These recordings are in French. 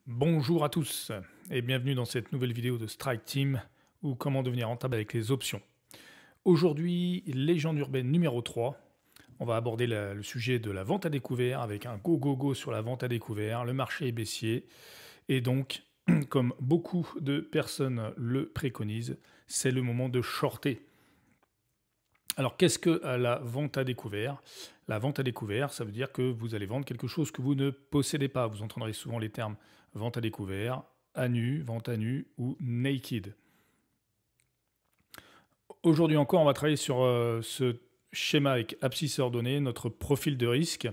Bonjour à tous et bienvenue dans cette nouvelle vidéo de Strike Team ou comment devenir rentable avec les options. Aujourd'hui, légende urbaine numéro 3. On va aborder le sujet de la vente à découvert avec un go sur la vente à découvert. Le marché est baissier et donc, comme beaucoup de personnes le préconisent, c'est le moment de shorter. Alors, qu'est-ce que la vente à découvert? La vente à découvert, ça veut dire que vous allez vendre quelque chose que vous ne possédez pas. Vous entendrez souvent les termes vente à découvert, à nu, vente à nu ou naked. Aujourd'hui encore, on va travailler sur ce schéma avec abscisse ordonnée, notre profil de risque.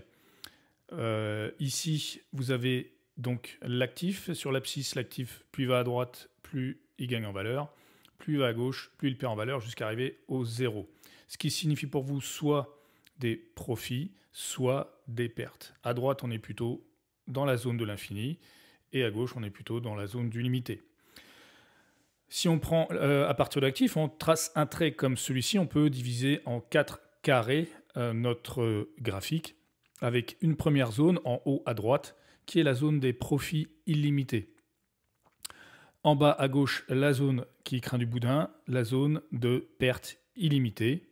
Ici, vous avez donc l'actif. Sur l'abscisse, l'actif, plus il va à droite, plus il gagne en valeur. Plus il va à gauche, plus il perd en valeur jusqu'à arriver au zéro. Ce qui signifie pour vous soit des profits, soit des pertes. À droite, on est plutôt dans la zone de l'infini et à gauche, on est plutôt dans la zone du limité. Si on prend à partir de l'actif, on trace un trait comme celui-ci, on peut diviser en 4 carrés notre graphique avec une première zone en haut à droite qui est la zone des profits illimités. En bas à gauche, la zone qui craint du boudin, la zone de perte illimitée.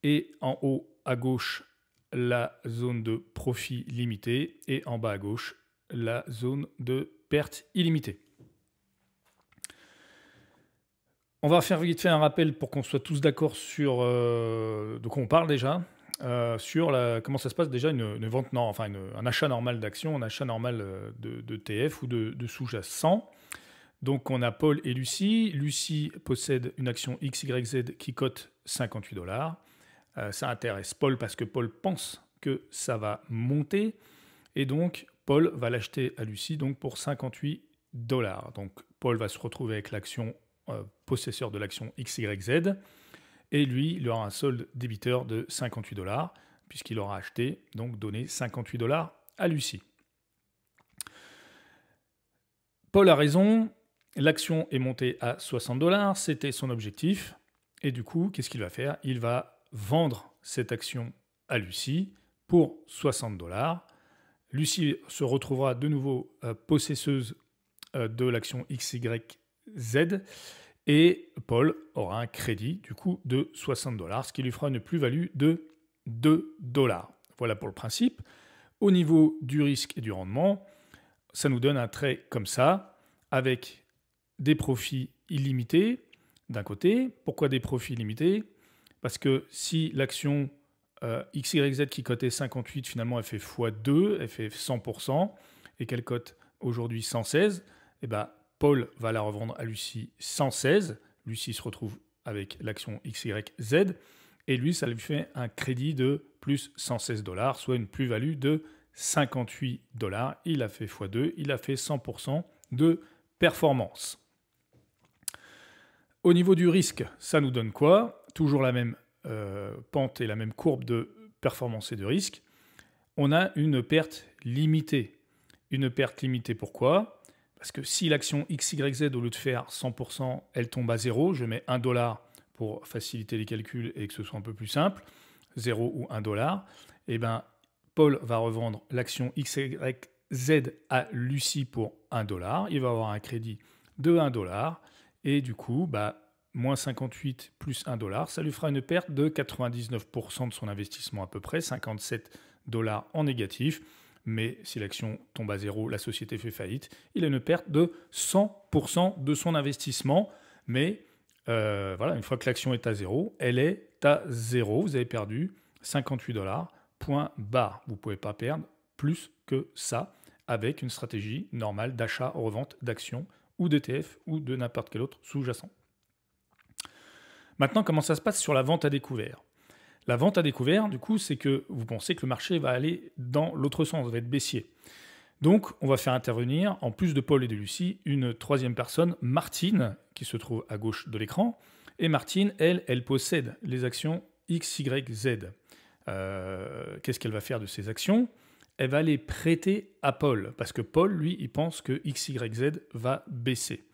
Et en haut à gauche, la zone de profit limité. Et en bas à gauche, la zone de perte illimitée. On va faire vite fait un rappel pour qu'on soit tous d'accord sur de quoi on parle déjà. Sur comment ça se passe déjà une vente, un achat normal d'actions, un achat normal de TF ou de sous-jacent. Donc on a Paul et Lucie. Lucie possède une action XYZ qui cote 58 $. Ça intéresse Paul parce que Paul pense que ça va monter. Et donc Paul va l'acheter à Lucie donc, pour 58 $. Donc Paul va se retrouver avec l'action possesseur de l'action XYZ. Et lui, il aura un solde débiteur de 58 $, puisqu'il aura acheté, donc donné 58 $ à Lucie. Paul a raison, l'action est montée à 60 $, c'était son objectif. Et du coup, qu'est-ce qu'il va faire? Il va vendre cette action à Lucie pour 60 $. Lucie se retrouvera de nouveau possesseuse de l'action XYZ. Et Paul aura un crédit du coup de 60 $, ce qui lui fera une plus-value de 2 $. Voilà pour le principe. Au niveau du risque et du rendement, ça nous donne un trait comme ça, avec des profits illimités d'un côté. Pourquoi des profits illimités? Parce que si l'action XYZ qui cotait 58, finalement elle fait x2, elle fait 100%, et qu'elle cote aujourd'hui 116, et ben Paul va la revendre à Lucie 116. Lucie se retrouve avec l'action XYZ. Et lui, ça lui fait un crédit de plus 116 $, soit une plus-value de 58 $. Il a fait x2, il a fait 100% de performance. Au niveau du risque, ça nous donne quoi? Toujours la même pente et la même courbe de performance et de risque. On a une perte limitée. Une perte limitée, pourquoi? Parce que si l'action XYZ, au lieu de faire 100%, elle tombe à 0, je mets 1 $ pour faciliter les calculs et que ce soit un peu plus simple, 0 ou 1 $, et ben Paul va revendre l'action XYZ à Lucie pour 1 $. Il va avoir un crédit de 1 $. Et du coup, moins 58 plus 1 $, ça lui fera une perte de 99% de son investissement à peu près, 57 $ en négatif. Mais si l'action tombe à zéro, la société fait faillite. Il a une perte de 100% de son investissement. Mais voilà, une fois que l'action est à zéro, elle est à zéro. Vous avez perdu 58 $, point barre. Vous ne pouvez pas perdre plus que ça avec une stratégie normale d'achat-revente d'actions ou d'ETF ou de n'importe quel autre sous-jacent. Maintenant, comment ça se passe sur la vente à découvert? La vente à découvert, du coup, c'est que vous pensez que le marché va aller dans l'autre sens, va être baissier. Donc, on va faire intervenir, en plus de Paul et de Lucie, une troisième personne, Martine, qui se trouve à gauche de l'écran. Et Martine, elle possède les actions XYZ. Qu'est-ce qu'elle va faire de ces actions? Elle va les prêter à Paul, parce que Paul, lui, il pense que XYZ va baisser.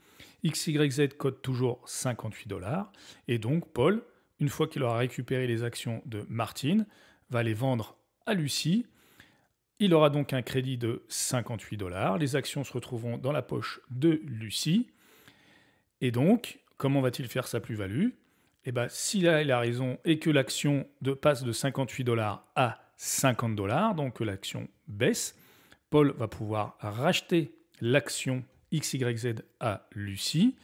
XYZ cote toujours 58 $, et donc Paul, une fois qu'il aura récupéré les actions de Martine, va les vendre à Lucie. Il aura donc un crédit de 58 $. Les actions se retrouveront dans la poche de Lucie. Et donc, comment va-t-il faire sa plus-value? Eh bien, s'il a raison et que l'action passe de 58 $ à 50 $, donc que l'action baisse, Paul va pouvoir racheter l'action XYZ à Lucie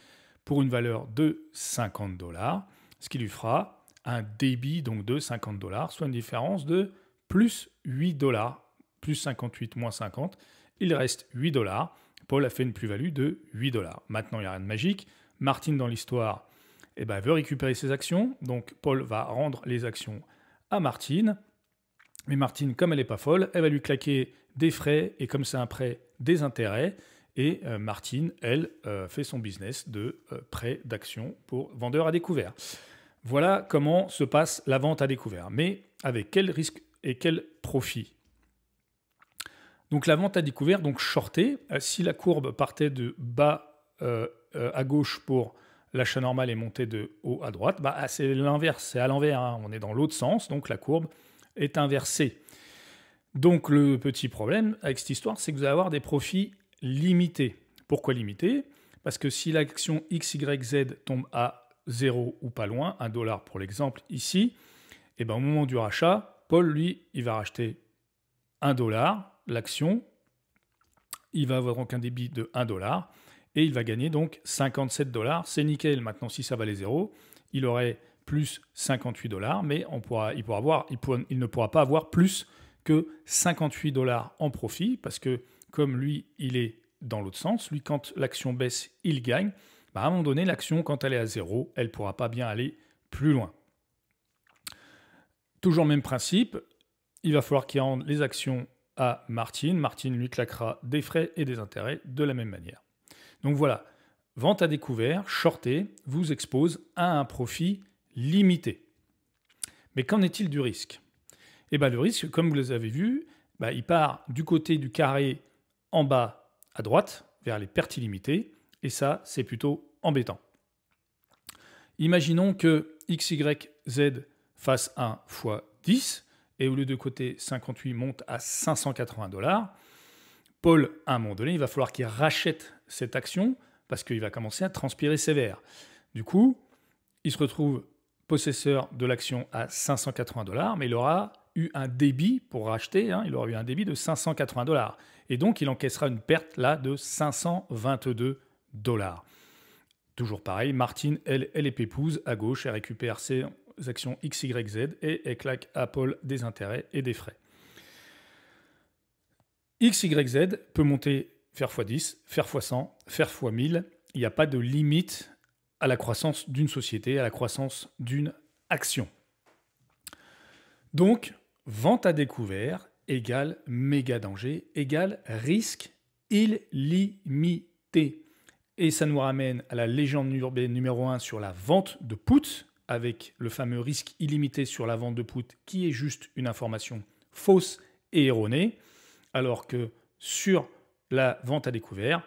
pour une valeur de 50 $, ce qui lui fera un débit donc de 50 $, soit une différence de plus 8 $, plus 58 moins 50, il reste 8 $. Paul a fait une plus-value de 8 $. Maintenant, il n'y a rien de magique. Martine, dans l'histoire, veut récupérer ses actions. Donc, Paul va rendre les actions à Martine. Mais Martine, comme elle n'est pas folle, elle va lui claquer des frais et comme c'est un prêt, des intérêts. Et Martine, elle, fait son business de prêt d'actions pour vendeurs à découvert. Voilà comment se passe la vente à découvert. Mais avec quel risque et quel profit? Donc la vente à découvert, donc shorté, si la courbe partait de bas à gauche pour l'achat normal et montait de haut à droite, c'est l'inverse, c'est à l'envers, hein. On est dans l'autre sens, donc la courbe est inversée. Donc le petit problème avec cette histoire, c'est que vous allez avoir des profits limités. Pourquoi limités? Parce que si l'action XYZ tombe à 0 ou pas loin, 1 $ pour l'exemple ici, au moment du rachat, Paul, lui, il va racheter 1 $ l'action, il va avoir donc un débit de 1 $ et il va gagner donc 57 $. C'est nickel. Maintenant, si ça valait 0, il aurait plus 58 $, mais il ne pourra pas avoir plus que 58 $ en profit parce que comme lui, il est dans l'autre sens, lui, quand l'action baisse, il gagne. À un moment donné, l'action, quand elle est à 0, elle ne pourra pas bien aller plus loin. Toujours même principe, il va falloir qu'il rende les actions à Martine. Martine lui claquera des frais et des intérêts de la même manière. Donc voilà, vente à découvert, shorté, vous expose à un profit limité. Mais qu'en est-il du risque? Le risque, comme vous les avez vus, il part du côté du carré en bas à droite, vers les pertes illimitées, et ça, c'est plutôt embêtant. Imaginons que XYZ fasse 1 fois 10, et au lieu de côté 58 monte à 580 $. Paul, à un moment donné, il va falloir qu'il rachète cette action parce qu'il va commencer à transpirer sévère. Du coup, il se retrouve possesseur de l'action à 580 $, mais il aura eu un débit pour racheter, il aura eu un débit de 580 $. Et donc, il encaissera une perte là de 522 $. Toujours pareil, Martine, elle est pépouse à gauche, elle récupère ses actions XYZ et elle claque à Paul des intérêts et des frais. XYZ peut monter, faire x10, faire x100, faire x1000. Il n'y a pas de limite à la croissance d'une société, à la croissance d'une action. Donc, vente à découvert égale méga danger, égale risque illimité. Et ça nous ramène à la légende urbaine numéro 1 sur la vente de put, avec le fameux risque illimité sur la vente de put, qui est juste une information fausse et erronée, alors que sur la vente à découvert,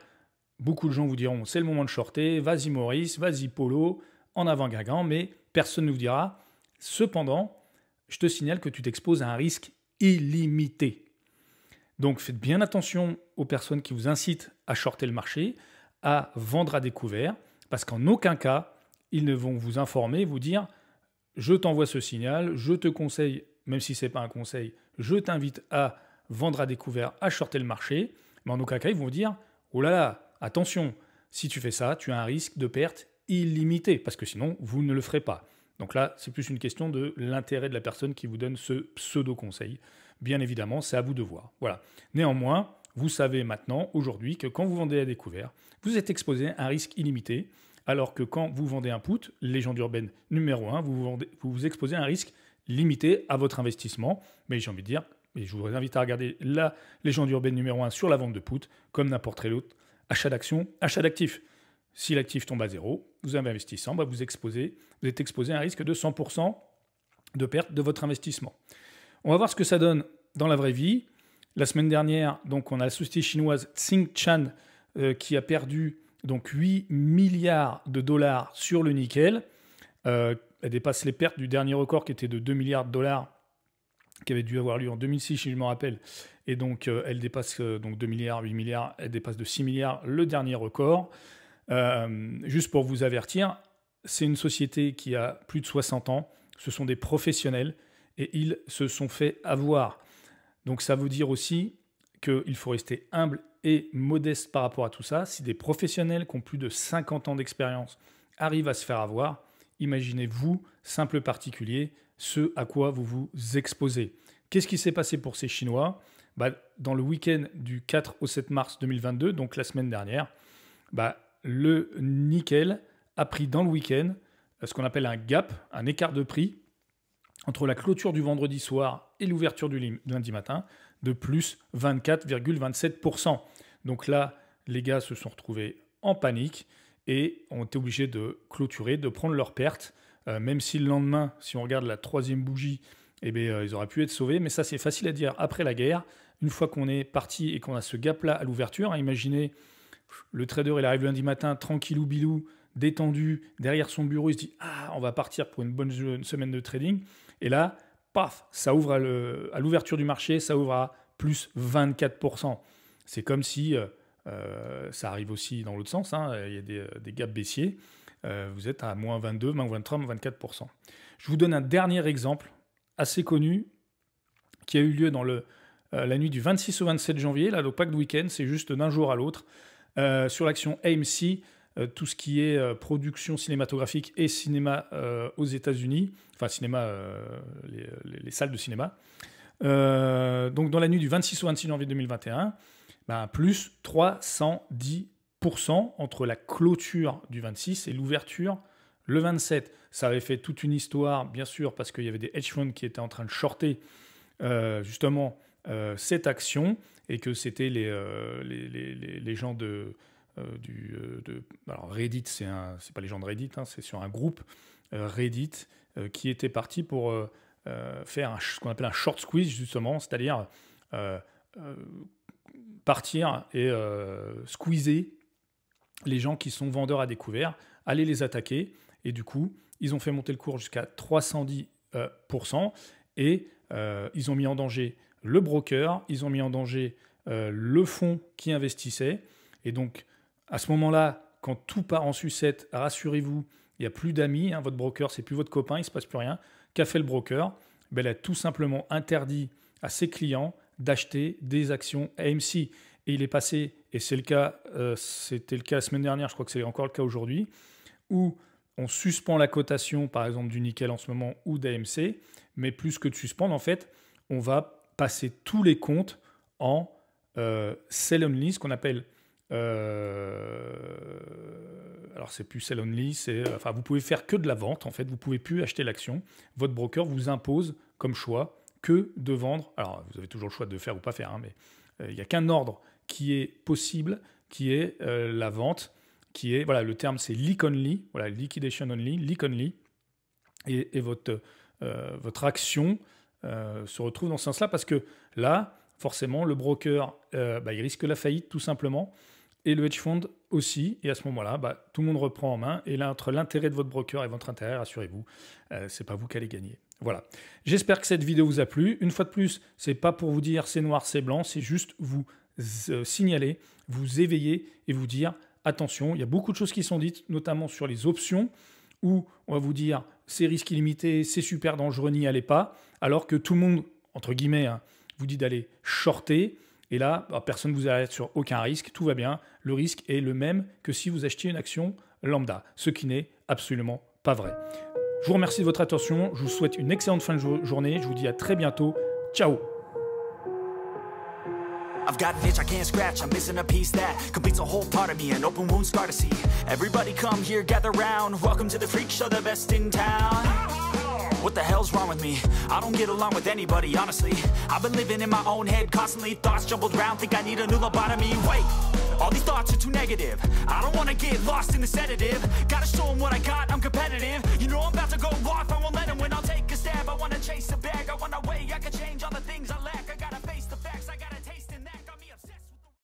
beaucoup de gens vous diront c'est le moment de shorter, vas-y Maurice, vas-y Polo, en avant Guingamp, mais personne ne vous dira. Cependant, je te signale que tu t'exposes à un risque illimité. Donc faites bien attention aux personnes qui vous incitent à shorter le marché, à vendre à découvert, parce qu'en aucun cas, ils ne vont vous informer, vous dire « je t'envoie ce signal, je te conseille, même si ce n'est pas un conseil, je t'invite à vendre à découvert, à shorter le marché », mais en aucun cas, ils vont vous dire « oh là là, attention, si tu fais ça, tu as un risque de perte illimité, parce que sinon, vous ne le ferez pas ». Donc là, c'est plus une question de l'intérêt de la personne qui vous donne ce pseudo-conseil. Bien évidemment, c'est à vous de voir. Voilà. Néanmoins, vous savez maintenant, aujourd'hui, que quand vous vendez à découvert, vous êtes exposé à un risque illimité, alors que quand vous vendez un put, légende urbaine numéro 1, vous vous exposez à un risque limité à votre investissement. Mais j'ai envie de dire, et je vous invite à regarder la légende urbaine numéro 1 sur la vente de put, comme n'importe quel autre achat d'actions, achat d'actifs. Si l'actif tombe à 0, vous avez investi 100, vous êtes exposé à un risque de 100% de perte de votre investissement. On va voir ce que ça donne dans la vraie vie. La semaine dernière, donc, on a la société chinoise Tsingshan qui a perdu donc, 8 milliards de dollars sur le nickel. Elle dépasse les pertes du dernier record qui était de 2 milliards de dollars qui avait dû avoir lieu en 2006, si je me rappelle. Et donc, elle dépasse donc 2 milliards, 8 milliards, elle dépasse de 6 milliards le dernier record. Juste pour vous avertir, c'est une société qui a plus de 60 ans. Ce sont des professionnels et ils se sont fait avoir. Donc, ça veut dire aussi qu'il faut rester humble et modeste par rapport à tout ça. Si des professionnels qui ont plus de 50 ans d'expérience arrivent à se faire avoir, imaginez-vous, simple particulier, ce à quoi vous vous exposez. Qu'est-ce qui s'est passé pour ces Chinois ? Dans le week-end du 4 au 7 mars 2022, donc la semaine dernière, le nickel a pris dans le week-end ce qu'on appelle un gap, un écart de prix entre la clôture du vendredi soir et l'ouverture du lundi matin de plus 24,27%. Donc là, les gars se sont retrouvés en panique et ont été obligés de clôturer, de prendre leurs pertes, même si le lendemain, si on regarde la troisième bougie, ils auraient pu être sauvés. Mais ça, c'est facile à dire après la guerre. Une fois qu'on est parti et qu'on a ce gap-là à l'ouverture, imaginez, le trader, il arrive lundi matin, tranquillou bilou, détendu, derrière son bureau, il se dit « Ah, on va partir pour une bonne semaine de trading ». Et là, paf, ça ouvre à l'ouverture du marché, ça ouvre à plus 24%. C'est comme si, ça arrive aussi dans l'autre sens, il y a des gaps baissiers, vous êtes à moins 22, moins 23, moins 24%. Je vous donne un dernier exemple assez connu qui a eu lieu dans la nuit du 26 au 27 janvier, là, donc pas de week-end, c'est juste d'un jour à l'autre, sur l'action AMC, tout ce qui est production cinématographique et cinéma aux États-Unis, enfin cinéma, les salles de cinéma. Donc dans la nuit du 26 au 26 janvier 2021, plus 310% entre la clôture du 26 et l'ouverture le 27. Ça avait fait toute une histoire, bien sûr, parce qu'il y avait des hedge funds qui étaient en train de shorter justement cette action et que c'était les gens alors Reddit, c'est pas les gens de Reddit, c'est sur un groupe Reddit qui était parti pour faire ce qu'on appelle un short squeeze, justement, c'est-à-dire partir et squeezer les gens qui sont vendeurs à découvert, aller les attaquer, et du coup, ils ont fait monter le cours jusqu'à 310%, et ils ont mis en danger le broker, ils ont mis en danger le fonds qui investissait, et donc, à ce moment-là, quand tout part en sucette, rassurez-vous, il n'y a plus d'amis, votre broker, c'est plus votre copain, il ne se passe plus rien. Qu'a fait le broker ? Il a tout simplement interdit à ses clients d'acheter des actions AMC. Et il est passé, et c'est le cas, c'était le cas la semaine dernière, je crois que c'est encore le cas aujourd'hui, où on suspend la cotation, par exemple, du nickel en ce moment ou d'AMC, mais plus que de suspendre, en fait, on va passer tous les comptes en sell only, ce qu'on appelle... alors c'est plus sell only, vous pouvez faire que de la vente, en fait, vous pouvez plus acheter l'action. Votre broker vous impose comme choix que de vendre. Alors vous avez toujours le choix de faire ou pas faire, mais il n'y a qu'un ordre qui est possible, qui est la vente, qui est, le terme c'est leak only, liquidation only, leak only, et votre action se retrouve dans ce sens-là, parce que là, forcément, le broker, il risque la faillite tout simplement, et le hedge fund aussi, et à ce moment-là, tout le monde reprend en main, et là, entre l'intérêt de votre broker et votre intérêt, rassurez-vous, c'est pas vous qui allez gagner. Voilà. J'espère que cette vidéo vous a plu. Une fois de plus, c'est pas pour vous dire c'est noir, c'est blanc, c'est juste vous signaler, vous éveiller et vous dire attention, il y a beaucoup de choses qui sont dites, notamment sur les options, où on va vous dire c'est risque illimité, c'est super dangereux, n'y allez pas, alors que tout le monde, entre guillemets, vous dit d'aller shorter. Et là, personne ne vous arrête sur aucun risque, tout va bien. Le risque est le même que si vous achetiez une action lambda, ce qui n'est absolument pas vrai. Je vous remercie de votre attention, je vous souhaite une excellente fin de journée, je vous dis à très bientôt. Ciao! I've got an itch I can't scratch, I'm missing a piece that completes a whole part of me, an open wound scar to see. Everybody come here, gather round, welcome to the freak show, the best in town. What the hell's wrong with me? I don't get along with anybody, honestly. I've been living in my own head constantly, thoughts jumbled round, think I need a new lobotomy. Wait, all these thoughts are too negative. I don't wanna get lost in the sedative. Gotta show them what I got, I'm competitive. You know I'm about to go off, I won't let them win, I'll take a stab. I wanna chase a bag.